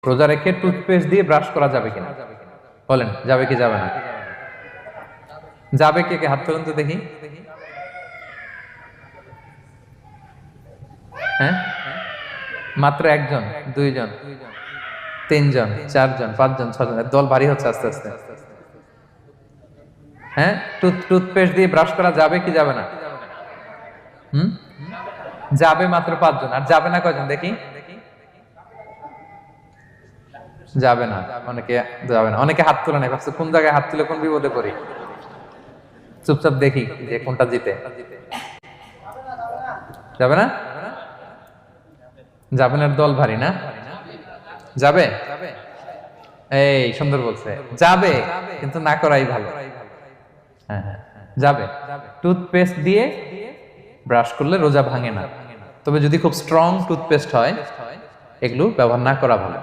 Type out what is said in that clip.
রোজা রেখে টুথপেস্ট দিয়ে ব্রাশ করা যাবে কিনা? বলেন যাবে কি যাবে না? যাবে, কে কে হাত তুলুন তো দেখি। হ্যাঁ, মাত্র একজন, দুইজন, তিনজন, চারজন, পাঁচজন, ছজন, দল ভারী হচ্ছে আস্তে আস্তে। হ্যাঁ, টুথপেস্ট দিয়ে ব্রাশ করা যাবে কি যাবে না? হুম, যাবে মাত্র পাঁচজন, আর যাবে না কয়জন দেখি? যাবে না, অনেকে যাবে না, অনেকে হাত তুলে নেই, ভাবছে কোন জায়গায় হাত তুলে কোন বিপদে পড়ি। চুপচাপ দেখি যে কোনটা জিতে। যাবে না? যাবে না, দল ভারী না? যাবে? এই সুন্দর বলছে, যাবে, কিন্তু না করাই ভালো। হ্যাঁ হ্যাঁ, যাবে। টুথপেস্ট দিয়ে ব্রাশ করলে রোজা ভাঙে না, তবে যদি খুব স্ট্রং টুথপেস্ট হয় এগুলো ব্যবহার না করা ভালো।